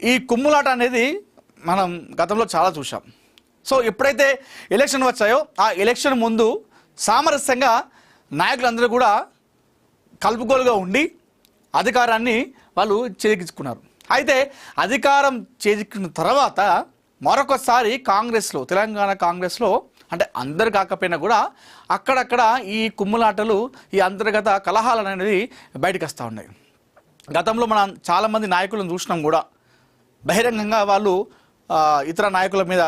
ఈ కుమ్ములాట అనేది మనం గతంలో చాలా చూసాం. సో ఎప్పుడైతే ఎలక్షన్ వచ్చాయో ఆ ఎలక్షన్ ముందు సామరస్యంగా నాయకులందరూ కూడా కలుపుకోలుగా ఉండి అధికారాన్ని వాళ్ళు చేజిక్కించుకున్నారు. అయితే అధికారం చేజిక్కిన తర్వాత మరొకసారి కాంగ్రెస్లో, తెలంగాణ కాంగ్రెస్లో అంటే అందరు కాకపోయినా కూడా అక్కడక్కడ ఈ కుమ్ములాటలు, ఈ అంతర్గత కలహాలు అనేది బయటకు వస్తూ ఉన్నాయి. గతంలో మనం చాలామంది నాయకులను చూసినాం కూడా, బహిరంగంగా వాళ్ళు ఇతర నాయకుల మీద,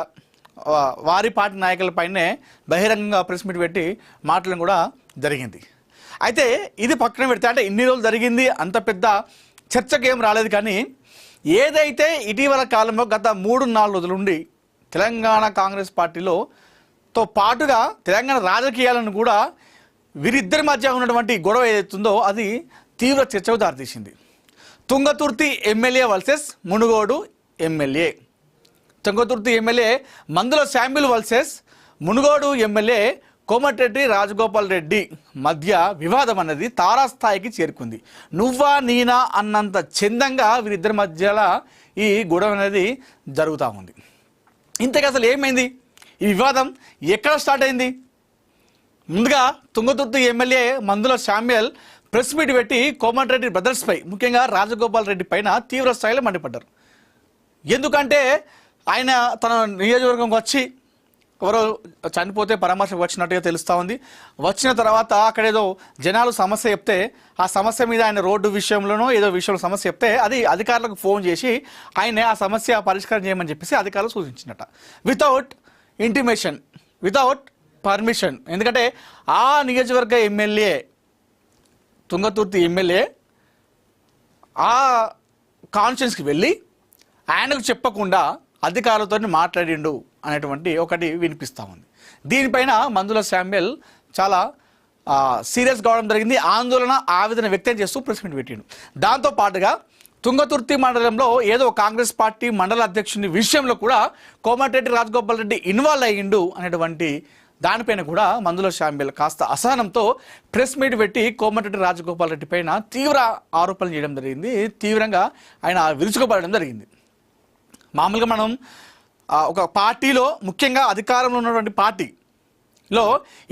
వారి పార్టీ నాయకులపైనే బహిరంగంగా ప్రెస్ మీట్ పెట్టి మాట్లాడడం కూడా జరిగింది. అయితే ఇది పక్కన పెడితే, అంటే ఇన్ని రోజులు జరిగింది, అంత పెద్ద చర్చకు ఏం రాలేదు. కానీ ఏదైతే ఇటీవల కాలంలో గత 3-4 రోజుల నుండి తెలంగాణ కాంగ్రెస్ పార్టీతో పాటుగా తెలంగాణ రాజకీయాలను కూడా వీరిద్దరి మధ్య ఉన్నటువంటి గొడవ ఏదైతుందో అది తీవ్ర చర్చకు దారితీసింది. Thungathurthi MLA versus Munugode MLA. Thungathurthi MLA Mandula Samuel versus Munugode MLA Komatireddy Rajagopal Reddy మధ్య వివాదం అనేది తారాస్థాయికి చేరుకుంది. నువ్వా నేనా అన్నంత చందంగా వీరిద్దరి మధ్యలో ఈ గొడవ అనేది జరుగుతూ ఉంది. ఇంతకీ అసలు ఏమైంది? ఈ వివాదం ఎక్కడ స్టార్ట్ అయింది? ముందుగా Thungathurthi MLA Mandula Samuel press meet పెట్టి కోమటిరెడ్డి బ్రదర్స్పై, ముఖ్యంగా రాజగోపాల్ రెడ్డి పైన తీవ్ర స్థాయిలో మండిపడ్డారు. ఎందుకంటే ఆయన తన నియోజకవర్గంకి వచ్చి ఎవరో చనిపోతే పరామర్శకు వచ్చినట్టుగా తెలుస్తూ ఉంది. వచ్చిన తర్వాత అక్కడేదో జనాలు సమస్య చెప్తే ఆ సమస్య మీద ఆయన రోడ్డు విషయంలోనో ఏదో విషయంలో సమస్య చెప్తే అది అధికారులకు ఫోన్ చేసి ఆయన ఆ సమస్య పరిష్కారం చేయమని చెప్పేసి అధికారులు సూచించినట్ట. Without intimation, without permission. ఎందుకంటే ఆ నియోజకవర్గ ఎమ్మెల్యే, తుంగతుర్తి ఎమ్మెల్యే ఆ కాన్స్టిట్యున్సీకి వెళ్ళి ఆయనకు చెప్పకుండా అధికారులతో మాట్లాడిండు అనేటువంటి ఒకటి వినిపిస్తూ ఉంది. దీనిపైన మందుల శామ్యూల్ చాలా సీరియస్ కావడం జరిగింది. ఆందోళన, ఆవేదన వ్యక్తం చేస్తూ ప్రెస్ మీట్ పెట్టిండు. దాంతోపాటుగా తుంగతుర్తి మండలంలో ఏదో కాంగ్రెస్ పార్టీ మండల అధ్యక్షుని విషయంలో కూడా కోమటిరెడ్డి రాజగోపాల్ రెడ్డి ఇన్వాల్వ్ అయ్యిండు అనేటువంటి దానిపైన కూడా మందుల శామ్యూల్ కాస్త అసహనంతో ప్రెస్ మీట్ పెట్టి కోమటిరెడ్డి రాజగోపాల్ రెడ్డి పైన తీవ్ర ఆరోపణలు చేయడం జరిగింది. తీవ్రంగా ఆయన విరుచుకుపడడం జరిగింది. మామూలుగా మనం ఒక పార్టీలో, ముఖ్యంగా అధికారంలో ఉన్నటువంటి పార్టీలో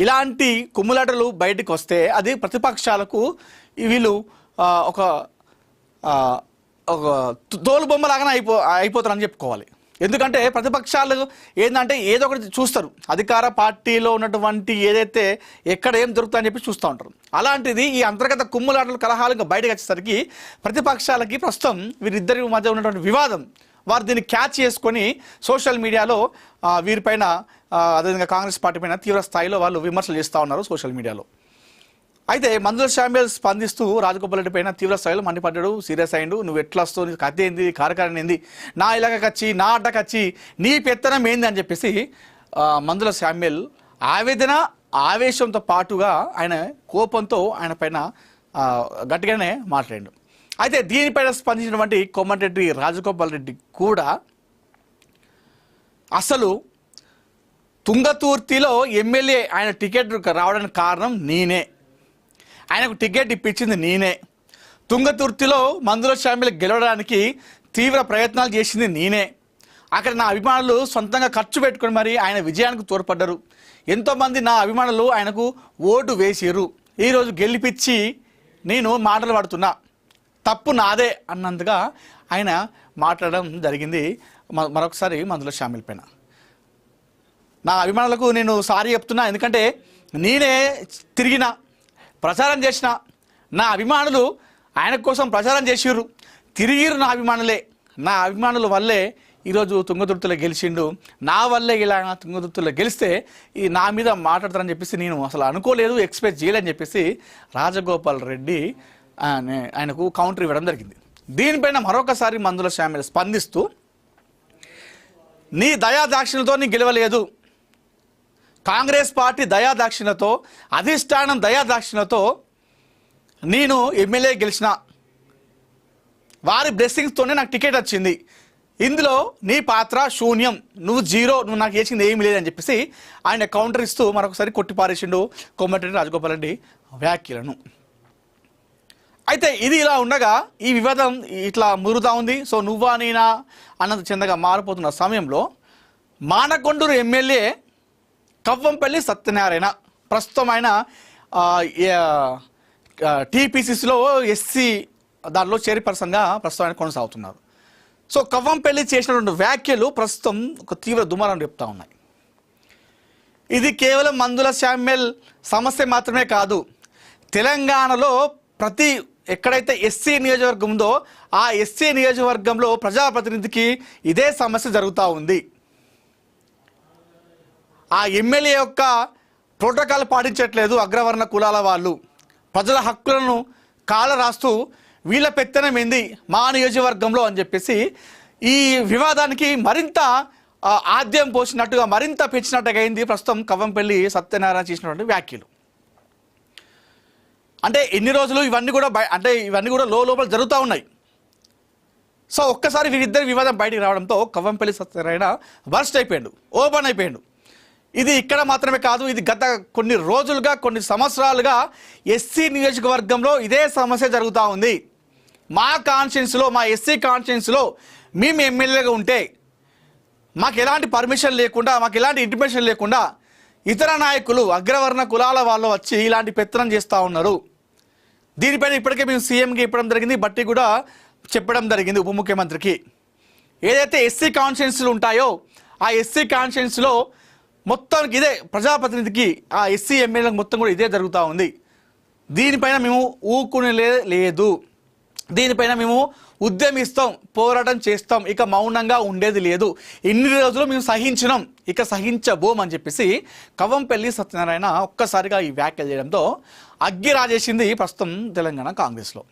ఇలాంటి కుమ్ములాటలు బయటకు వస్తే అది ప్రతిపక్షాలకు వీళ్ళు ఒక తోలుబొమ్మలాగానే అయిపోతారని చెప్పుకోవాలి. ఎందుకంటే ప్రతిపక్షాలు ఏంటంటే ఏదో ఒకటి చూస్తారు, అధికార పార్టీలో ఉన్నటువంటి ఏదైతే ఎక్కడ ఏం దొరుకుతుందని చెప్పి చూస్తూ ఉంటారు. అలాంటిది ఈ అంతర్గత కుమ్ములాటలు, కలహాలు ఇంకా బయటకు వచ్చేసరికి ప్రతిపక్షాలకి ప్రస్తుతం వీరిద్దరి మధ్య ఉన్నటువంటి వివాదం, వారు దీన్ని క్యాచ్ చేసుకొని సోషల్ మీడియాలో వీరిపైన, అదేవిధంగా కాంగ్రెస్ పార్టీ పైన తీవ్ర స్థాయిలో వాళ్ళు విమర్శలు చేస్తూ ఉన్నారు సోషల్ మీడియాలో. అయితే మందుల శామ్యూల్ స్పందిస్తూ రాజగోపాల్ రెడ్డి పైన తీవ్ర స్థాయిలో మండిపడ్డాడు, సీరియస్ అయ్యిండు. నువ్వు ఎట్లా వస్తావు, నీ కథ ఏంది, కార్యకారణం ఏంది, నా ఇలాగచ్చి నా అడ్డకచ్చి నీ పెత్తనం ఏంది అని చెప్పేసి మందుల శామ్యూల్ ఆవేదన, ఆవేశంతో పాటుగా ఆయన కోపంతో ఆయన పైన గట్టిగానే మాట్లాడాడు. అయితే దీనిపైన స్పందించినటువంటి కోమటిరెడ్డి రాజగోపాల్ రెడ్డి కూడా అసలు తుంగతుర్తిలో ఎమ్మెల్యే ఆయన టికెట్ రావడానికి కారణం నేనే, ఆయనకు టికెట్ ఇప్పించింది నేనే, తుంగతుర్తిలో మందుల శామ్యూల్ గెలవడానికి తీవ్ర ప్రయత్నాలు చేసింది నేనే, అక్కడ నా అభిమానులు సొంతంగా ఖర్చు పెట్టుకొని మరి ఆయన విజయానికి తోడ్పడ్డారు, ఎంతోమంది నా అభిమానులు ఆయనకు ఓటు వేసారు, ఈరోజు గెలిపించి నేను మాటలు పడుతున్నా, తప్పు నాదే అన్నందుగా ఆయన మాట్లాడడం జరిగింది. మరొకసారి మందుల శామ్యూల్ పైన నా అభిమానులకు నేను సారీ చెప్తున్నా, ఎందుకంటే నేనే తిరిగిన, ప్రచారం చేసిన, నా అభిమానులు ఆయన కోసం ప్రచారం చేసిర్రు, తిరిగిరు నా అభిమానులే, నా అభిమానుల వల్లే ఈరోజు తుంగతుర్తిలో గెలిచిండు, నా వల్లే ఇలా తుంగతుర్తిలో గెలిస్తే ఈ నా మీద మాట్లాడతారని చెప్పేసి నేను అసలు అనుకోలేదు, ఎక్స్పెక్ట్ చేయలేదని చెప్పేసి రాజగోపాల్ రెడ్డి ఆయనకు కౌంటర్ ఇవ్వడం జరిగింది. దీనిపైన మరొకసారి మందుల శామ్యూల్ స్పందిస్తూ, నీ దయాదాక్షిణ్యతో నీ గెలవలేదు, కాంగ్రెస్ పార్టీ దయాదాక్షిణ్యతో, అధిష్టానం దయాదాక్షిణ్యతో నేను ఎమ్మెల్యే గెలిచిన, వారి బ్లెస్సింగ్స్తోనే నాకు టికెట్ వచ్చింది, ఇందులో నీ పాత్ర శూన్యం, నువ్వు జీరో, నువ్వు నాకు చేసింది ఏమీ లేదని చెప్పేసి ఆయన కౌంటర్ ఇస్తూ మరొకసారి కొట్టిపారేసిండు కోమటిరెడ్డి రాజగోపాల్ రెడ్డి వ్యాఖ్యలను. అయితే ఇది ఇలా ఉండగా ఈ వివాదం ఇట్లా మురుగుతూ ఉంది. సో నువ్వా నేనా అన్నది చెందగా మారిపోతున్న సమయంలో మానకొండూరు ఎమ్మెల్యే కవ్వంపల్లి సత్యనారాయణ ప్రస్తుతం ఆయన టీపీసీసీలో ఎస్సీ దానిలో చైర్పర్సన్గా ప్రస్తుతం ఆయన కొనసాగుతున్నారు. సో కవ్వంపల్లి చేసినటువంటి వ్యాఖ్యలు ప్రస్తుతం ఒక తీవ్ర దుమారం చెప్తా ఉన్నాయి. ఇది కేవలం మందుల శామ్యల్ సమస్య మాత్రమే కాదు, తెలంగాణలో ప్రతి ఎక్కడైతే ఎస్సీ నియోజకవర్గం ఉందో ఆ ఎస్సీ నియోజకవర్గంలో ప్రజాప్రతినిధికి ఇదే సమస్య జరుగుతూ ఉంది. ఆ ఎమ్మెల్యే యొక్క ప్రోటోకాల్ పాటించట్లేదు అగ్రవర్ణ కులాల వాళ్ళు, ప్రజల హక్కులను కాల రాస్తూ వీళ్ళ పెత్తనం ఏంది మా నియోజకవర్గంలో అని చెప్పేసి ఈ వివాదానికి మరింత ఆద్యం పోసినట్టుగా మరింత పెంచినట్టుగా అయింది ప్రస్తుతం కవ్వంపల్లి సత్యనారాయణ చేసినటువంటి వ్యాఖ్యలు. అంటే ఎన్ని రోజులు ఇవన్నీ కూడా లోపల జరుగుతూ ఉన్నాయి. సో ఒక్కసారి వీరిద్దరి వివాదం బయటికి రావడంతో కవ్వంపల్లి సత్యనారాయణ బర్స్ట్ అయిపోయాడు, ఓపెన్ అయిపోయాడు. ఇది ఇక్కడ మాత్రమే కాదు, ఇది గత కొన్ని రోజులుగా కొన్ని సంవత్సరాలుగా ఎస్సీ నియోజకవర్గంలో ఇదే సమస్య జరుగుతూ ఉంది. మా కాన్స్టిట్యున్సీలో మా ఎస్సీ కాన్స్టిట్యున్సీలో మేము ఎమ్మెల్యేగా ఉంటే మాకు ఎలాంటి పర్మిషన్ లేకుండా మాకు ఎలాంటి ఇంటిమేషన్ లేకుండా ఇతర నాయకులు అగ్రవర్ణ కులాల వాళ్ళు వచ్చి ఇలాంటి పెత్తనం చేస్తూ ఉన్నారు. దీనిపైన ఇప్పటికే మేము సీఎంకి ఇవ్వడం జరిగింది, బట్టి కూడా చెప్పడం జరిగింది ఉప ముఖ్యమంత్రికి. ఏదైతే ఎస్సీ కాన్స్టిట్యున్సీలు ఉంటాయో ఆ ఎస్సీ కాన్స్టిట్యున్సీలో మొత్తానికి ఇదే ప్రజాప్రతినిధికి ఆ ఎస్సీ ఎమ్మెల్యేలకు మొత్తం కూడా ఇదే జరుగుతూ ఉంది. దీనిపైన మేము ఊకునే లేదు, దీనిపైన మేము ఉద్యమిస్తాం, పోరాటం చేస్తాం, ఇక మౌనంగా ఉండేది లేదు. ఇన్ని రోజులు మేము సహించినాం, ఇక సహించబోం అని చెప్పేసి కవ్వంపల్లి సత్యనారాయణ ఒక్కసారిగా ఈ వ్యాఖ్యలు చేయడంతో అగ్గి రాజేసింది ప్రస్తుతం తెలంగాణ కాంగ్రెస్లో.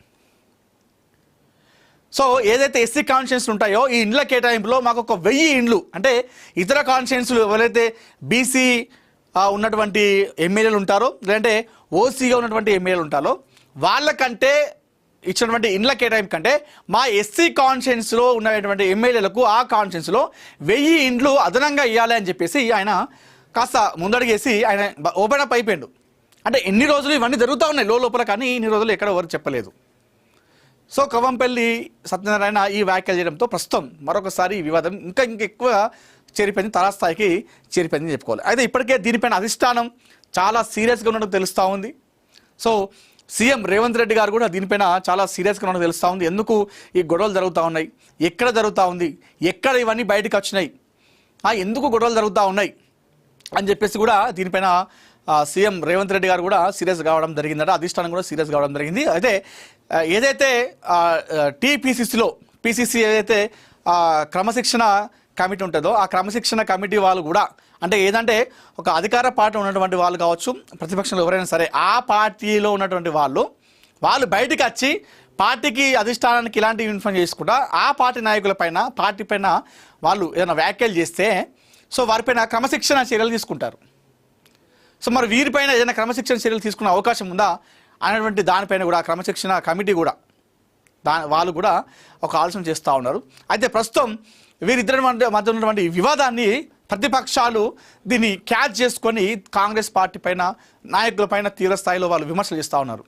సో ఏదైతే ఎస్సీ కాన్స్టిట్యున్సీలు ఉంటాయో ఈ ఇండ్ల కేటాయింపులో మాకు ఒక 1000 ఇండ్లు అంటే ఇతర కాన్స్టిట్యున్సీలు ఎవరైతే బీసీ ఉన్నటువంటి ఎమ్మెల్యేలు ఉంటారో లేదంటే ఓసీగా ఉన్నటువంటి ఎమ్మెల్యేలు ఉంటారో వాళ్ళకంటే ఇచ్చినటువంటి ఇండ్ల కేటాయింపు కంటే మా ఎస్సీ కాన్స్టిట్యున్సీలో ఉన్నటువంటి ఎమ్మెల్యేలకు ఆ కాన్స్టిట్యున్సీలో 1000 ఇండ్లు అదనంగా ఇవ్వాలి అని చెప్పేసి ఆయన కాస్త ముందడిగేసి ఆయన ఓపెన్ అప్ అయిపోయాడు. అంటే ఎన్ని రోజులు ఇవన్నీ జరుగుతూ ఉన్నాయి లోపల, కానీ ఇన్ని రోజులు ఎక్కడ ఎవరు చెప్పలేదు. సో కవ్వంపల్లి సత్యనారాయణ ఈ వ్యాఖ్యలు చేయడంతో ప్రస్తుతం మరొకసారి ఈ వివాదం ఇంకా ఎక్కువ చేరిపోయింది, తారాస్థాయికి చేరిపోయిందని చెప్పుకోవాలి. అయితే ఇప్పటికే దీనిపైన అధిష్టానం చాలా సీరియస్గా ఉన్నట్టు తెలుస్తూ ఉంది. సో సీఎం రేవంత్ రెడ్డి గారు కూడా దీనిపైన చాలా సీరియస్గా ఉన్నట్టు తెలుస్తూ ఉంది. ఎందుకు ఈ గొడవలు జరుగుతూ ఉన్నాయి, ఎక్కడ జరుగుతూ ఉంది, ఎక్కడ ఇవన్నీ బయటకు వచ్చినాయి, ఎందుకు గొడవలు జరుగుతూ ఉన్నాయి అని చెప్పేసి కూడా దీనిపైన సీఎం రేవంత్ రెడ్డి గారు కూడా సీరియస్ కావడం జరిగిందట, అధిష్టానం కూడా సీరియస్ కావడం జరిగింది. అయితే ఏదైతే టీపీసీసీలో పీసీసీ ఏదైతే క్రమశిక్షణ కమిటీ ఉంటుందో ఆ క్రమశిక్షణ కమిటీ వాళ్ళు కూడా అంటే ఏదంటే ఒక అధికార పార్టీ ఉన్నటువంటి వాళ్ళు కావచ్చు, ప్రతిపక్షంలో ఎవరైనా సరే ఆ పార్టీలో ఉన్నటువంటి వాళ్ళు బయటికి వచ్చి పార్టీకి అధిష్టానానికి ఇలాంటి ఇన్ఫార్మ్ చేసుకుంటా ఆ పార్టీ నాయకుల పైన పార్టీ పైన వాళ్ళు ఏదైనా వ్యాఖ్యలు చేస్తే సో వారిపైన క్రమశిక్షణ చర్యలు తీసుకుంటారు. సో మరి వీరిపైన ఏదైనా క్రమశిక్షణ చర్యలు తీసుకునే అవకాశం ఉందా అనేటువంటి దానిపైన కూడా క్రమశిక్షణ కమిటీ కూడా వాళ్ళు కూడా ఒక ఆలోచన చేస్తూ ఉన్నారు. అయితే ప్రస్తుతం వీరిద్దరి మధ్య ఉన్నటువంటి వివాదాన్ని ప్రతిపక్షాలు దీన్ని క్యాచ్ చేసుకొని కాంగ్రెస్ పార్టీ పైన నాయకుల పైన తీవ్ర స్థాయిలో వాళ్ళు విమర్శలు చేస్తూ ఉన్నారు.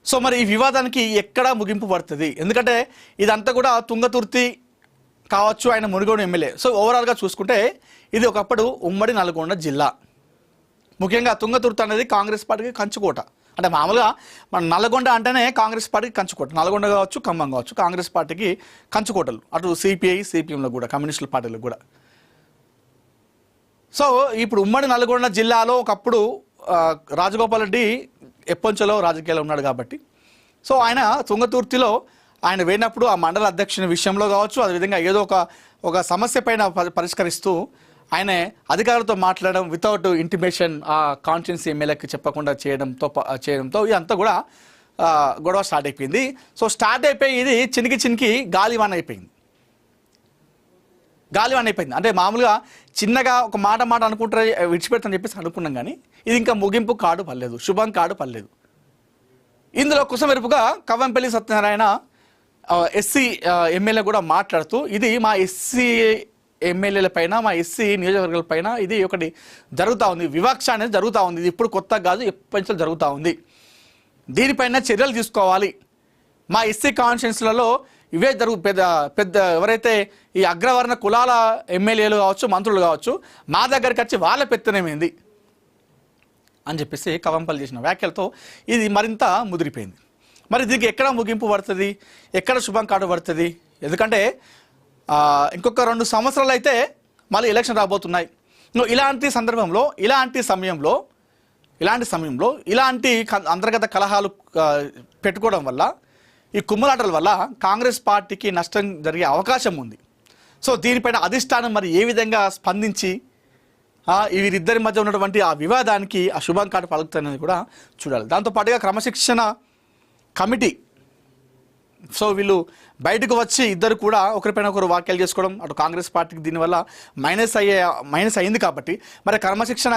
సో మరి ఈ వివాదానికి ఎక్కడ ముగింపు పడుతుంది? ఎందుకంటే ఇదంతా కూడా తుంగతుర్తి కావచ్చు, ఆయన మునుగోడు ఎమ్మెల్యే. సో ఓవరాల్గా చూసుకుంటే ఇది ఒకప్పుడు ఉమ్మడి నల్గొండ జిల్లా, ముఖ్యంగా తుంగతుర్తి అనేది కాంగ్రెస్ పార్టీకి కంచుకోట. అంటే మామూలుగా మన నల్గొండ అంటేనే కాంగ్రెస్ పార్టీకి కంచుకోట, నల్గొండ కావచ్చు ఖమ్మం కావచ్చు కాంగ్రెస్ పార్టీకి కంచుకోటలు, అటు సిపిఐ సిపిఎంలో కూడా కమ్యూనిస్టుల పార్టీలకు కూడా. సో ఇప్పుడు ఉమ్మడి నల్గొండ జిల్లాలో ఒకప్పుడు రాజగోపాల్ రెడ్డి ఎప్పొంచలో రాజకీయాల్లో ఉన్నాడు కాబట్టి సో ఆయన తుంగతుర్తిలో ఆయన వేయినప్పుడు ఆ మండల అధ్యక్షుని విషయంలో కావచ్చు, అదేవిధంగా ఏదో ఒక సమస్య పైన పరిష్కరిస్తూ ఆయన అధికారులతో మాట్లాడడం వితౌట్ ఇంటిమేషన్ ఆ కాన్స్టిట్యున్సీ ఎమ్మెల్యేకి చెప్పకుండా చేయడంతో ఇదంతా కూడా గొడవ స్టార్ట్ అయిపోయింది. సో స్టార్ట్ అయిపోయి ఇది చినికి గాలివాన అయిపోయింది. అంటే మామూలుగా చిన్నగా ఒక మాట అనుకుంటారు విడిచిపెడతాను చెప్పేసి అనుకున్నాం, కానీ ఇది ఇంకా ముగింపు కాడు పర్లేదు, శుభం కాడు పర్లేదు. ఇందులో కుసమెరుపుగా కవ్వంపల్లి సత్యనారాయణ ఎస్సీ ఎమ్మెల్యే కూడా మాట్లాడుతూ ఇది మా ఎస్సీ ఎమ్మెల్యేల పైన మా ఎస్సీ నియోజకవర్గాల పైన ఇది ఒకటి జరుగుతూ ఉంది, వివక్ష అనేది జరుగుతూ ఉంది, ఇది ఇప్పుడు కొత్త కాదు ఎప్పటి నుంచో జరుగుతూ ఉంది. దీనిపైన చర్యలు తీసుకోవాలి. మా ఎస్సీ కాన్స్టిట్యున్సీలలో ఇవే పెద్ద పెద్ద ఎవరైతే ఈ అగ్రవర్ణ కులాల ఎమ్మెల్యేలు కావచ్చు, మంత్రులు కావచ్చు, మా దగ్గరికి వచ్చి వాళ్ళ పెత్తనమేంది అని చెప్పేసి కవంపల్లి చేసిన వ్యాఖ్యలతో ఇది మరింత ముదిరిపోయింది. మరి దీనికి ఎక్కడ ముగింపు పడుతుంది, ఎక్కడ శుభం కాడు పడుతుంది? ఎందుకంటే ఇంకొక 2 సంవత్సరాలు అయితే మళ్ళీ ఎలక్షన్ రాబోతున్నాయి. ఇలాంటి సందర్భంలో ఇలాంటి సమయంలో ఇలాంటి అంతర్గత కలహాలు పెట్టుకోవడం వల్ల, ఈ కుమ్ములాటల వల్ల కాంగ్రెస్ పార్టీకి నష్టం జరిగే అవకాశం ఉంది. సో దీనిపైన అధిష్టానం మరి ఏ విధంగా స్పందించి వీరిద్దరి మధ్య ఉన్నటువంటి ఆ వివాదానికి ఆ శుభం కాటు పలుకుతుందని కూడా చూడాలి. దాంతోపాటుగా క్రమశిక్షణ కమిటీ, సో వీళ్ళు బయటకు వచ్చి ఇద్దరు కూడా ఒకరిపైన ఒకరు వ్యాఖ్యలు చేసుకోవడం, అటు కాంగ్రెస్ పార్టీకి దీనివల్ల మైనస్ అయింది. కాబట్టి మరి క్రమశిక్షణ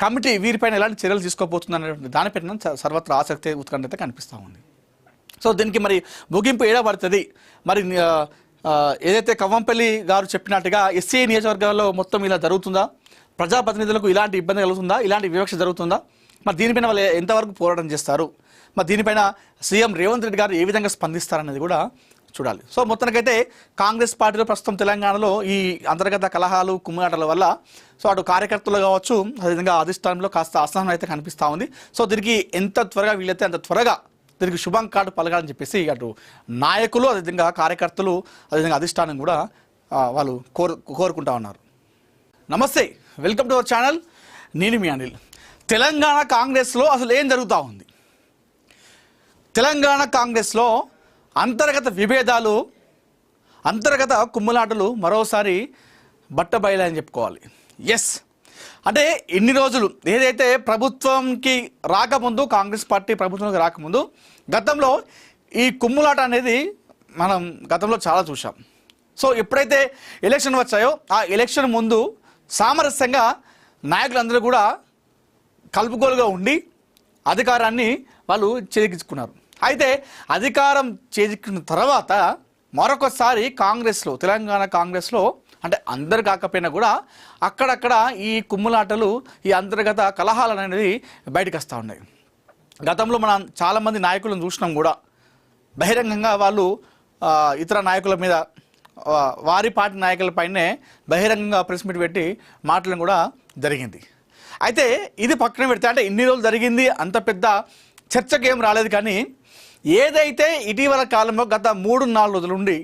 కమిటీ వీరిపైన ఎలాంటి చర్యలు తీసుకోబోతుందనే దానిపైన సర్వత్రా ఆసక్తి ఉత్కంఠ అయితే కనిపిస్తూ ఉంది. సో దీనికి మరి ముగింపు ఏడా పడుతుంది? మరి ఏదైతే కవ్వంపల్లి గారు చెప్పినట్టుగా ఎస్సీ నియోజకవర్గాల్లో మొత్తం ఇలా జరుగుతుందా? ప్రజాప్రతినిధులకు ఇలాంటి ఇబ్బంది కలుగుతుందా? ఇలాంటి వివక్ష జరుగుతుందా? మరి దీనిపైన వాళ్ళు ఎంతవరకు పోరాటం చేస్తారు? మరి దీనిపైన సీఎం రేవంత్ రెడ్డి గారు ఏ విధంగా స్పందిస్తారనేది కూడా చూడాలి. సో మొత్తానికైతే కాంగ్రెస్ పార్టీలో ప్రస్తుతం తెలంగాణలో ఈ అంతర్గత కలహాలు కుమ్ములాటల వల్ల సో అటు కార్యకర్తలు కావచ్చు, అదేవిధంగా అధిష్టానంలో కాస్త అసహనం అయితే కనిపిస్తూ ఉంది. సో దీనికి ఎంత త్వరగా వీలైతే అంత త్వరగా దీనికి శుభం కార్డు పలకాలని చెప్పేసి అటు నాయకులు, అదేవిధంగా కార్యకర్తలు, అదేవిధంగా అధిష్టానం కూడా వాళ్ళు కోరుకుంటా ఉన్నారు. నమస్తే, వెల్కమ్ టు అవర్ ఛానల్. నేను మీ అనిల్. తెలంగాణ కాంగ్రెస్లో అసలు ఏం జరుగుతూ ఉంది? తెలంగాణ కాంగ్రెస్లో అంతర్గత విభేదాలు, అంతర్గత కుమ్ములాటలు మరోసారి బట్టబయలని చెప్పుకోవాలి. ఎస్, అంటే ఇన్ని రోజులు ఏదైతే ప్రభుత్వంకి రాకముందు, కాంగ్రెస్ పార్టీ ప్రభుత్వంకి రాకముందు గతంలో ఈ కుమ్ములాట అనేది మనం గతంలో చాలా చూసాం. సో ఎప్పుడైతే ఎలక్షన్ వచ్చాయో ఆ ఎలక్షన్ ముందు సామరస్యంగా నాయకులందరూ కూడా కలుపుకోలుగా ఉండి అధికారాన్ని వాళ్ళు చేజిక్కించుకున్నారు. అయితే అధికారం చేజిక్కిన తర్వాత మరొకసారి కాంగ్రెస్లో, తెలంగాణ కాంగ్రెస్లో, అంటే అందరు కాకపోయినా కూడా అక్కడక్కడ ఈ కుమ్ములాటలు, ఈ అంతర్గత కలహాలు అనేది బయటకు వస్తూ ఉన్నాయి. గతంలో మనం చాలామంది నాయకులను చూసినాం కూడా, బహిరంగంగా వాళ్ళు ఇతర నాయకుల మీద, వారి పార్టీ నాయకులపైనే బహిరంగంగా ప్రెస్ మీట్ పెట్టి మాటలను కూడా జరిగింది. అయితే ఇది పక్కన పెడితే, అంటే ఇన్ని రోజులు జరిగింది, అంత పెద్ద చర్చకు ఏం రాలేదు. కానీ ఏదైతే ఇటీవల కాలంలో గత 3-4 రోజుల నుండి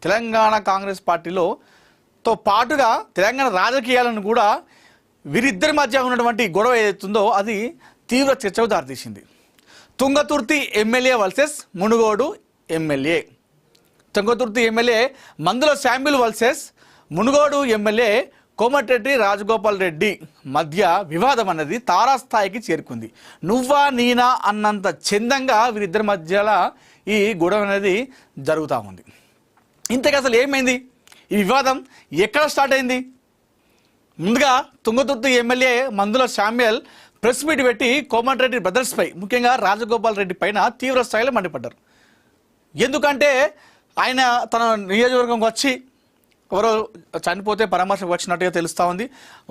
తెలంగాణ కాంగ్రెస్ పార్టీలో తో పాటుగా తెలంగాణ రాజకీయాలను కూడా వీరిద్దరి మధ్య ఉన్నటువంటి గొడవ ఏదైతుందో అది తీవ్ర చర్చకు దారితీసింది. Thungathurthi MLA versus Munugode MLA. Thungathurthi MLA Mandula Samuel versus Munugode MLA Komatireddy Rajagopal Reddy మధ్య వివాదం అన్నది తారాస్థాయికి చేరుకుంది. నువ్వా నేనా అన్నంత చందంగా వీరిద్దరి మధ్యలో ఈ గొడవ అనేది జరుగుతూ ఉంది. ఇంతకీ అసలు ఏమైంది? ఈ వివాదం ఎక్కడ స్టార్ట్ అయింది? ముందుగా Thungathurthi MLA Mandula Samuel press meet పెట్టి కోమటిరెడ్డి బ్రదర్స్పై, ముఖ్యంగా రాజగోపాల్ రెడ్డి పైన తీవ్ర స్థాయిలో మండిపడ్డారు. ఎందుకంటే ఆయన తన నియోజకవర్గంకి వచ్చి ఎవరో చనిపోతే పరామర్శకు వచ్చినట్టుగా తెలుస్తూ ఉంది.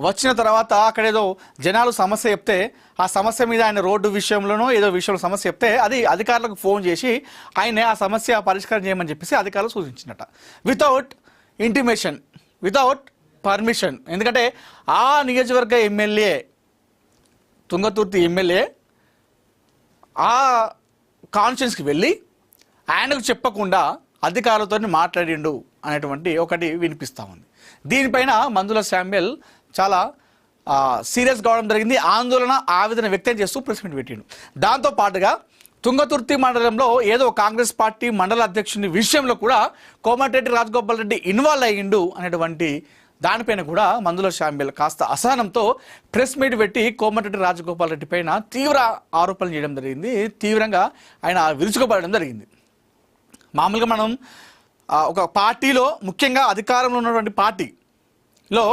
వచ్చిన తర్వాత అక్కడేదో జనాలు సమస్య చెప్తే ఆ సమస్య మీద ఆయన రోడ్డు విషయంలోనో ఏదో విషయంలో సమస్య చెప్తే అది అధికారులకు ఫోన్ చేసి ఆయన ఆ సమస్య పరిష్కారం చేయమని చెప్పేసి అధికారులు సూచించినట్ట. Without intimation, without permission. ఎందుకంటే ఆ నియోజకవర్గ ఎమ్మెల్యే, తుంగతుర్తి ఎమ్మెల్యే ఆ కాన్స్టిట్యున్సీకి వెళ్ళి ఆయనకు చెప్పకుండా అధికారులతో మాట్లాడిండు అనేటువంటి ఒకటి వినిపిస్తూ ఉంది. దీనిపైన మందుల శామ్యుల్ చాలా సీరియస్ కావడం జరిగింది. ఆందోళన, ఆవేదన వ్యక్తం చేస్తూ ప్రెస్ మీట్ పెట్టిండు. దాంతోపాటుగా తుంగతుర్తి మండలంలో ఏదో కాంగ్రెస్ పార్టీ మండల అధ్యక్షుని విషయంలో కూడా కోమటిరెడ్డి రాజగోపాల్ రెడ్డి ఇన్వాల్వ్ అయ్యిండు అనేటువంటి దానిపైన కూడా మందుల శామ్యుల్ కాస్త అసహనంతో ప్రెస్ మీట్ పెట్టి కోమటిరెడ్డి రాజగోపాల్ రెడ్డి పైన తీవ్ర ఆరోపణలు చేయడం జరిగింది. తీవ్రంగా ఆయన విరుచుకుపడడం జరిగింది. మామూలుగా మనం ఒక పార్టీలో, ముఖ్యంగా అధికారంలో ఉన్నటువంటి పార్టీలో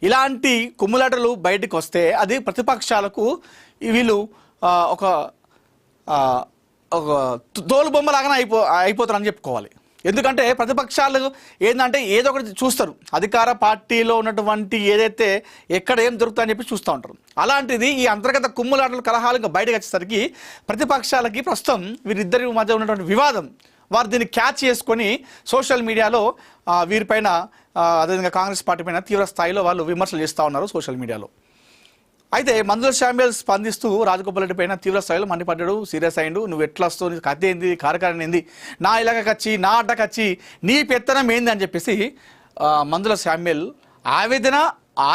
ఇలాంటి కుమ్ములాటలు బయటకు వస్తే అది ప్రతిపక్షాలకు వీళ్ళు ఒక తోలు బొమ్మలాగానే అయిపోతారని చెప్పుకోవాలి. ఎందుకంటే ప్రతిపక్షాలు ఏంటంటే ఏదో ఒకటి చూస్తారు, అధికార పార్టీలో ఉన్నటువంటి ఏదైతే ఎక్కడ ఏం దొరుకుతుందని చెప్పి చూస్తూ ఉంటారు. అలాంటిది ఈ అంతర్గత కుమ్ములాటలు కలహాలు ఇంకా బయటకు వచ్చేసరికి ప్రతిపక్షాలకి ప్రస్తుతం వీరిద్దరి మధ్య ఉన్నటువంటి వివాదం వారు దీన్ని క్యాచ్ చేసుకొని సోషల్ మీడియాలో వీరిపైన అదేవిధంగా కాంగ్రెస్ పార్టీ పైన తీవ్ర స్థాయిలో వాళ్ళు విమర్శలు చేస్తూ ఉన్నారు సోషల్ మీడియాలో. అయితే మందుల శామ్యుల్ స్పందిస్తూ రాజగోపాల్ రెడ్డి పైన తీవ్ర స్థాయిలో మండిపడ్డాడు, సీరియస్ అయ్యిండు. నువ్వు ఎట్లా వస్తావు, నీ కథ ఏంది, కార్యకారణం ఏంది, నా ఇలాగచ్చి నా అడ్డకచ్చి నీ పెత్తనం ఏంది అని చెప్పేసి మందుల శామ్యుల్ ఆవేదన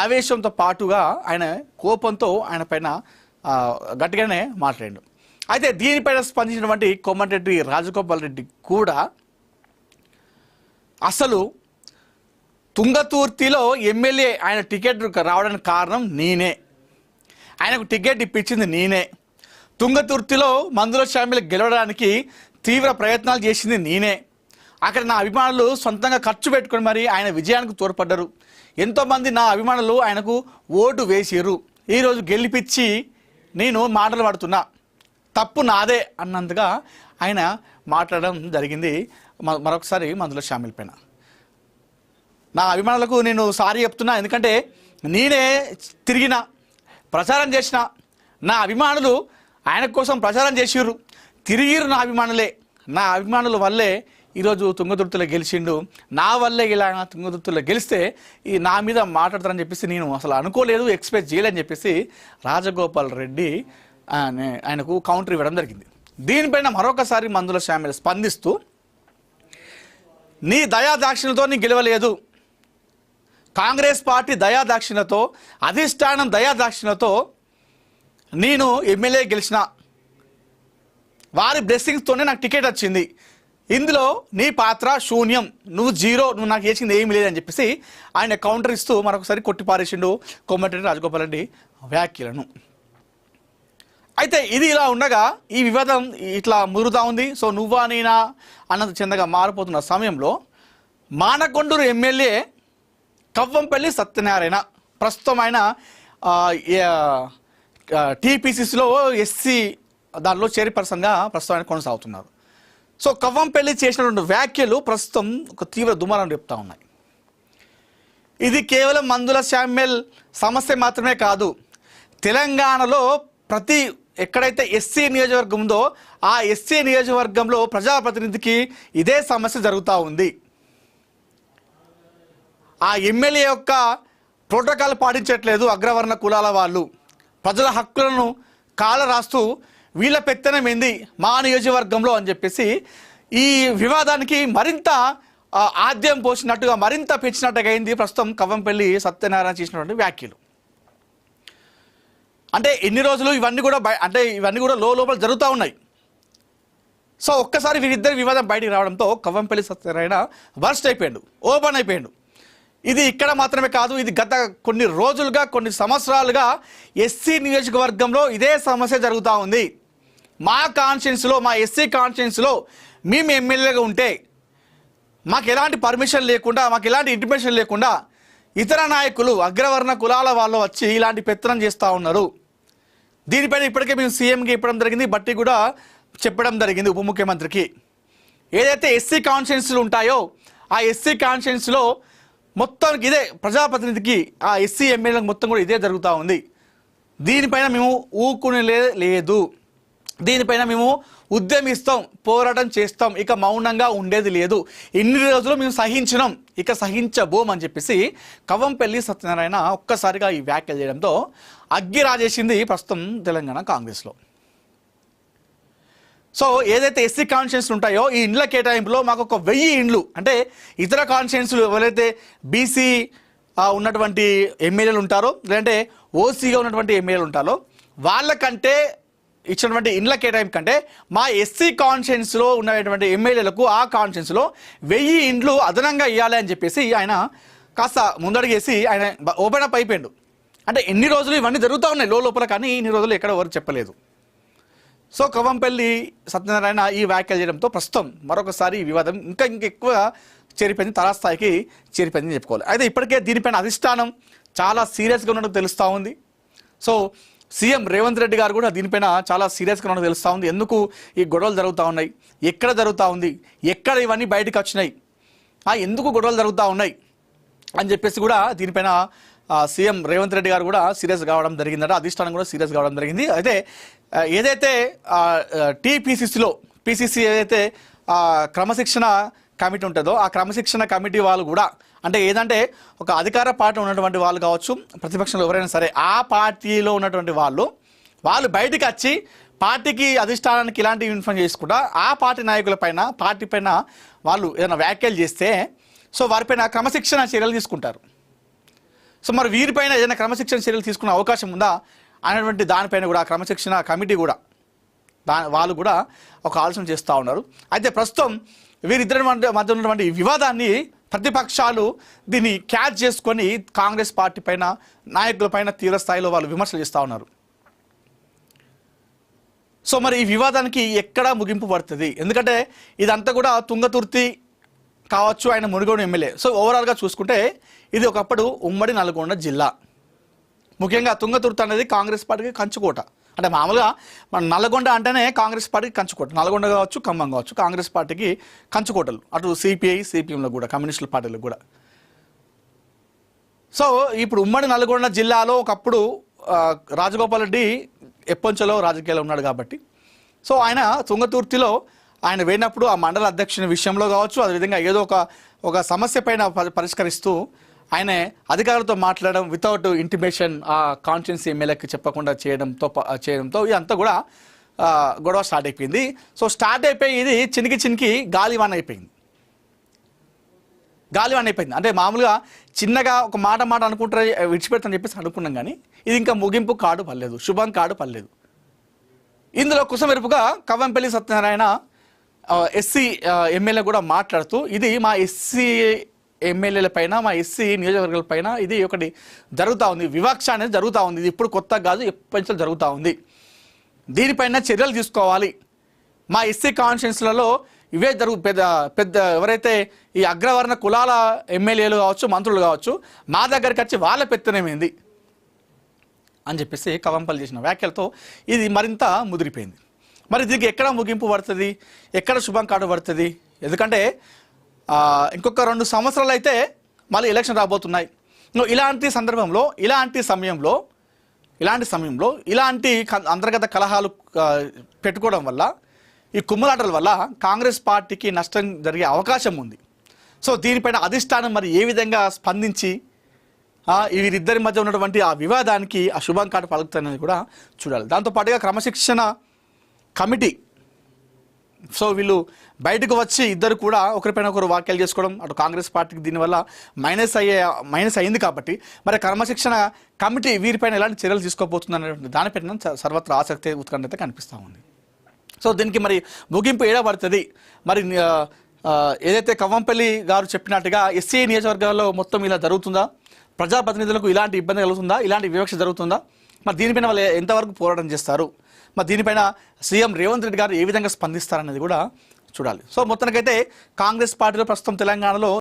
ఆవేశంతో పాటుగా ఆయన కోపంతో ఆయన పైన గట్టిగానే మాట్లాడాడు. అయితే దీనిపైన స్పందించినటువంటి కోమటిరెడ్డి రాజగోపాల్ రెడ్డి కూడా అసలు తుంగతుర్తిలో ఎమ్మెల్యే ఆయన టికెట్ రావడానికి కారణం నేనే, ఆయనకు టికెట్ ఇప్పించింది నేనే, తుంగతుర్తిలో మందుల శామ్యుల్ గెలవడానికి తీవ్ర ప్రయత్నాలు చేసింది నేనే, అక్కడ నా అభిమానులు సొంతంగా ఖర్చు పెట్టుకొని మరి ఆయన విజయానికి తోడ్పడ్డారు, ఎంతోమంది నా అభిమానులు ఆయనకు ఓటు వేసారు, ఈరోజు గెలిపించి నేను మాటలు పడుతున్నా, తప్పు నాదే అన్నందుగా ఆయన మాట్లాడడం జరిగింది. మరొకసారి మందుల శామ్యుల్ పైన నా అభిమానులకు నేను సారీ చెప్తున్నా, ఎందుకంటే నేనే తిరిగిన ప్రచారం చేసిన, నా అభిమానులు ఆయన కోసం ప్రచారం చేసిర్రు, తిరిగిరు నా అభిమానులే, నా అభిమానుల వల్లే ఈరోజు తుంగతుర్తిలో గెలిచిండు, నా వల్లే ఇలా తుంగతుర్తిలో గెలిస్తే ఈ నా మీద మాట్లాడతారని చెప్పేసి నేను అసలు అనుకోలేదు, ఎక్స్పెక్ట్ చేయలేదని చెప్పేసి రాజగోపాల్ రెడ్డి ఆయనకు కౌంటర్ ఇవ్వడం జరిగింది. దీనిపైన మరొకసారి మందుల శామ్యుల్ స్పందిస్తూ నీ దయాదాక్షిణ్యంతో నీ గెలవలేదు, కాంగ్రెస్ పార్టీ దయాదాక్షిణ్యతో అధిష్టానం దయాదాక్షిణ్యతో నేను ఎమ్మెల్యే గెలిచిన, వారి బ్లెస్సింగ్స్తోనే నాకు టికెట్ వచ్చింది, ఇందులో నీ పాత్ర శూన్యం, నువ్వు జీరో, నువ్వు నాకు చేసింది ఏమీ లేదని చెప్పేసి ఆయన కౌంటర్ ఇస్తూ మరొకసారి కొట్టిపారేసిండు కోమటిరెడ్డి రాజగోపాల్ రెడ్డి వ్యాఖ్యలను. అయితే ఇది ఇలా ఉండగా ఈ వివాదం ఇట్లా మురుగుతా ఉంది. సో నువ్వా నేనా అన్నది చెందగా మారిపోతున్న సమయంలో మానకొండూరు ఎమ్మెల్యే కవ్వంపల్లి సత్యనారాయణ ప్రస్తుతం ఆయన టీపీసీసీలో ఎస్సీ దానిలో చైర్పర్సన్గా ప్రస్తుతం ఆయన కొనసాగుతున్నారు. సో కవ్వంపల్లి చేసినటువంటి వ్యాఖ్యలు ప్రస్తుతం ఒక తీవ్ర దుమారం రేపుతా ఉన్నాయి. ఇది కేవలం మందుల శామ్యుల్ సమస్య మాత్రమే కాదు, తెలంగాణలో ప్రతి ఎక్కడైతే ఎస్సీ నియోజకవర్గం ఉందో ఆ ఎస్సీ నియోజకవర్గంలో ప్రజాప్రతినిధికి ఇదే సమస్య జరుగుతూ ఉంది. ఆ ఎమ్మెల్యే యొక్క ప్రోటోకాల్ పాటించట్లేదు అగ్రవర్ణ కులాల వాళ్ళు, ప్రజల హక్కులను కాల రాస్తూ వీళ్ళ పెత్తనం ఏంది మా నియోజకవర్గంలో అని చెప్పేసి ఈ వివాదానికి మరింత ఆద్యం పోసినట్టుగా మరింత పెంచినట్టుగా అయింది ప్రస్తుతం కవ్వంపల్లి సత్యనారాయణ చేసినటువంటి వ్యాఖ్యలు. అంటే ఎన్ని రోజులు ఇవన్నీ కూడా లోపల జరుగుతూ ఉన్నాయి. సో ఒక్కసారి వీరిద్దరి వివాదం బయటికి రావడంతో కవ్వంపల్లి సత్యనారాయణ బర్స్ట్ అయిపోయాడు, ఓపెన్ అయిపోయాడు. ఇది ఇక్కడ మాత్రమే కాదు, ఇది గత కొన్ని రోజులుగా కొన్ని సంవత్సరాలుగా ఎస్సీ నియోజకవర్గంలో ఇదే సమస్య జరుగుతూ ఉంది. మా కాన్స్టిట్యున్సీలో మా ఎస్సీ కాన్స్టిట్యున్సీలో మేము ఎమ్మెల్యేగా ఉంటే మాకు ఎలాంటి పర్మిషన్ లేకుండా మాకు ఎలాంటి ఇంటిమేషన్ లేకుండా ఇతర నాయకులు అగ్రవర్ణ కులాల వాళ్ళు వచ్చి ఇలాంటి పెత్తనం చేస్తూ ఉన్నారు. దీనిపైన ఇప్పటికే మేము సీఎంకి ఇవ్వడం జరిగింది, బట్టి కూడా చెప్పడం జరిగింది ఉప ముఖ్యమంత్రికి. ఏదైతే ఎస్సీ కాన్స్టిట్యున్సీలు ఉంటాయో ఆ ఎస్సీ కాన్స్టిట్యున్సీలో మొత్తానికి ఇదే ప్రజాప్రతినిధికి ఆ ఎస్సీ ఎమ్మెల్యేలకు మొత్తం కూడా ఇదే జరుగుతూ ఉంది. దీనిపైన మేము ఊకునే లేదు, దీనిపైన మేము ఉద్యమిస్తాం, పోరాటం చేస్తాం, ఇక మౌనంగా ఉండేది లేదు, ఇన్ని రోజులు మేము సహించినాం, ఇక సహించబోం అని చెప్పేసి కవ్వంపల్లి సత్యనారాయణ ఒక్కసారిగా ఈ వ్యాఖ్యలు చేయడంతో అగ్గి రాజేసింది ప్రస్తుతం తెలంగాణ కాంగ్రెస్లో. సో ఏదైతే ఎస్సీ కాన్స్టిట్యున్సీలు ఉంటాయో ఈ ఇండ్ల కేటాయింపులో మాకు ఒక 1000 ఇండ్లు అంటే ఇతర కాన్స్టిట్యున్సీలు ఎవరైతే బీసీ ఉన్నటువంటి ఎమ్మెల్యేలు ఉంటారో లేదంటే ఓసీగా ఉన్నటువంటి ఎమ్మెల్యేలు ఉంటారో వాళ్ళకంటే ఇచ్చినటువంటి ఇండ్ల కేటాయింపు కంటే మా ఎస్సీ కాన్స్టిట్యున్సీలో ఉన్నటువంటి ఎమ్మెల్యేలకు ఆ కాన్స్టిట్యున్సీలో 1000 ఇండ్లు అదనంగా ఇవ్వాలి అని చెప్పేసి ఆయన కాస్త ముందడుగేసి ఆయన ఓపెన్ అప్ అయిపోయాడు. అంటే ఎన్ని రోజులు ఇవన్నీ జరుగుతూ ఉన్నాయి లోపల, కానీ ఇన్ని రోజులు ఎక్కడ ఎవరు చెప్పలేదు. సో కవ్వంపల్లి సత్యనారాయణ ఈ వ్యాఖ్యలు చేయడంతో ప్రస్తుతం మరొకసారి ఈ వివాదం ఇంకా ఎక్కువ చేరిపోయింది, తారాస్థాయికి చేరిపోయిందని చెప్పుకోవాలి. అయితే ఇప్పటికే దీనిపైన అధిష్టానం చాలా సీరియస్గా ఉన్నట్టు తెలుస్తూ ఉంది. సో సీఎం రేవంత్ రెడ్డి గారు కూడా దీనిపైన చాలా సీరియస్గా ఉన్నట్టు తెలుస్తూ ఉంది. ఎందుకు ఈ గొడవలు జరుగుతూ ఉన్నాయి, ఎక్కడ జరుగుతూ ఉంది, ఎక్కడ ఇవన్నీ బయటకు వచ్చినాయి, ఎందుకు గొడవలు జరుగుతూ ఉన్నాయి అని చెప్పేసి కూడా దీనిపైన సీఎం రేవంత్ రెడ్డి గారు కూడా సీరియస్ కావడం జరిగిందట. అధిష్టానం కూడా సీరియస్ కావడం జరిగింది. అయితే ఏదైతే పీసీసీ ఏదైతే క్రమశిక్షణ కమిటీ ఉంటుందో ఆ క్రమశిక్షణ కమిటీ వాళ్ళు కూడా అంటే ఏదంటే ఒక అధికార పార్టీ ఉన్నటువంటి వాళ్ళు కావచ్చు, ప్రతిపక్షంలో ఎవరైనా సరే ఆ పార్టీలో ఉన్నటువంటి వాళ్ళు బయటికి వచ్చి పార్టీకి అధిష్టానానికి ఇలాంటి ఇన్ఫార్మ్ చేసుకుంటా ఆ పార్టీ నాయకుల పైన పార్టీ పైన వాళ్ళు ఏదైనా వ్యాఖ్యలు చేస్తే సో వారిపైన క్రమశిక్షణ చర్యలు తీసుకుంటారు. సో మరి వీరిపైన ఏదైనా క్రమశిక్షణ చర్యలు తీసుకునే అవకాశం ఉందా అనేటువంటి దానిపైన కూడా క్రమశిక్షణ కమిటీ కూడా వాళ్ళు కూడా ఒక ఆలోచన చేస్తూ ఉన్నారు. అయితే ప్రస్తుతం వీరిద్దరి మధ్య ఉన్నటువంటి వివాదాన్ని ప్రతిపక్షాలు దీన్ని క్యాచ్ చేసుకొని కాంగ్రెస్ పార్టీ పైన నాయకుల పైన తీవ్ర స్థాయిలో వాళ్ళు విమర్శలు చేస్తూ ఉన్నారు. సో మరి ఈ వివాదానికి ఎక్కడ ముగింపు పడుతుంది? ఎందుకంటే ఇదంతా కూడా తుంగతుర్తి కావచ్చు, ఆయన మునుగోడు ఎమ్మెల్యే. సో ఓవరాల్గా చూసుకుంటే ఇది ఒకప్పుడు ఉమ్మడి నల్గొండ జిల్లా. ముఖ్యంగా తుంగతుర్తి అనేది కాంగ్రెస్ పార్టీకి కంచుకోట. అంటే మామూలుగా మన నల్గొండ అంటేనే కాంగ్రెస్ పార్టీకి కంచుకోట. నల్గొండ కావచ్చు, ఖమ్మం కావచ్చు, కాంగ్రెస్ పార్టీకి కంచుకోటలు. అటు సిపిఐ సిపిఎంలో కూడా కమ్యూనిస్టుల పార్టీలకు కూడా. సో ఇప్పుడు ఉమ్మడి నల్గొండ జిల్లాలో ఒకప్పుడు రాజగోపాల్ రెడ్డి ఎప్పొంచలో రాజకీయాల్లో ఉన్నాడు కాబట్టి సో ఆయన తుంగతుర్తిలో ఆయన వేయినప్పుడు ఆ మండల అధ్యక్షుని విషయంలో కావచ్చు, అదేవిధంగా ఏదో ఒక సమస్య పైన పరిష్కరిస్తూ ఆయన అధికారులతో మాట్లాడడం వితౌట్ ఇంటిమేషన్ ఆ కాన్స్టిట్యున్సీ ఎమ్మెల్యేకి చెప్పకుండా చేయడంతో ఇదంతా కూడా గొడవ స్టార్ట్ అయిపోయింది. సో స్టార్ట్ అయిపోయి ఇది చినికి గాలివాన్ అయిపోయింది. అంటే మామూలుగా చిన్నగా ఒక మాట అనుకుంటారు విడిచిపెడతాను చెప్పేసి అనుకున్నాం, కానీ ఇది ఇంకా ముగింపు కాడు పర్లేదు, శుభం కాడు పర్లేదు. ఇందులో కుసమెరుపుగా కవ్వంపల్లి సత్యనారాయణ ఎస్సీ ఎమ్మెల్యే కూడా మాట్లాడుతూ ఇది మా ఎస్సీ ఎమ్మెల్యేల పైన మా ఎస్సీ నియోజకవర్గాల పైన ఇది ఒకటి జరుగుతూ ఉంది, వివక్ష అనేది జరుగుతూ ఉంది. ఇది ఇప్పుడు కొత్త కాదు, ఎప్పటి జరుగుతూ ఉంది. దీనిపైన చర్యలు తీసుకోవాలి. మా ఎస్సీ కాన్స్టిట్యున్సీలలో ఇవే పెద్ద ఎవరైతే ఈ అగ్రవర్ణ కులాల ఎమ్మెల్యేలు కావచ్చు, మంత్రులు కావచ్చు, మా దగ్గరికి వచ్చి వాళ్ళ పెత్తనమేంది అని చెప్పేసి కవంపల్లి చేసిన వ్యాఖ్యలతో ఇది మరింత ముదిరిపోయింది. మరి దీనికి ఎక్కడ ముగింపు పడుతుంది, ఎక్కడ శుభం కాడు పడుతుంది? ఎందుకంటే ఇంకొక 2 సంవత్సరాలు అయితే మళ్ళీ ఎలక్షన్ రాబోతున్నాయి. ఇలాంటి సందర్భంలో ఇలాంటి సమయంలో ఇలాంటి అంతర్గత కలహాలు పెట్టుకోవడం వల్ల ఈ కుమ్మలాటల వల్ల కాంగ్రెస్ పార్టీకి నష్టం జరిగే అవకాశం ఉంది. సో దీనిపైన అధిష్టానం మరి ఏ విధంగా స్పందించి వీరిద్దరి మధ్య ఉన్నటువంటి ఆ వివాదానికి ఆ శుభం కాటు పలుకుతుందని కూడా చూడాలి. దాంతోపాటుగా క్రమశిక్షణ కమిటీ సో వీళ్ళు బయటకు వచ్చి ఇద్దరు కూడా ఒకరిపైన ఒకరు వ్యాఖ్యలు చేసుకోవడం అటు కాంగ్రెస్ పార్టీకి దీనివల్ల మైనస్ అయింది కాబట్టి మరి క్రమశిక్షణ కమిటీ వీరిపైన ఎలాంటి చర్యలు తీసుకోబోతుంది అనేటువంటి దానిపైన సర్వత్రా ఆసక్తి ఉత్కంఠ అయితే కనిపిస్తూ ఉంది. సో దీనికి మరి ముగింపు ఏడబడుతుంది. మరి ఏదైతే కవ్వంపల్లి గారు చెప్పినట్టుగా ఎస్సీ నియోజకవర్గాల్లో మొత్తం ఇలా జరుగుతుందా, ప్రజాప్రతినిధులకు ఇలాంటి ఇబ్బంది కలుగుతుందా, ఇలాంటి వివక్ష జరుగుతుందా, మరి దీనిపైన వాళ్ళు ఎంతవరకు పోరాటం చేస్తారు, మరి దీనిపైన సీఎం రేవంత్ రెడ్డి గారు ఏ విధంగా స్పందిస్తారనేది కూడా చూడాలి. సో మొత్తానికైతే కాంగ్రెస్ పార్టీలో ప్రస్తుతం తెలంగాణలో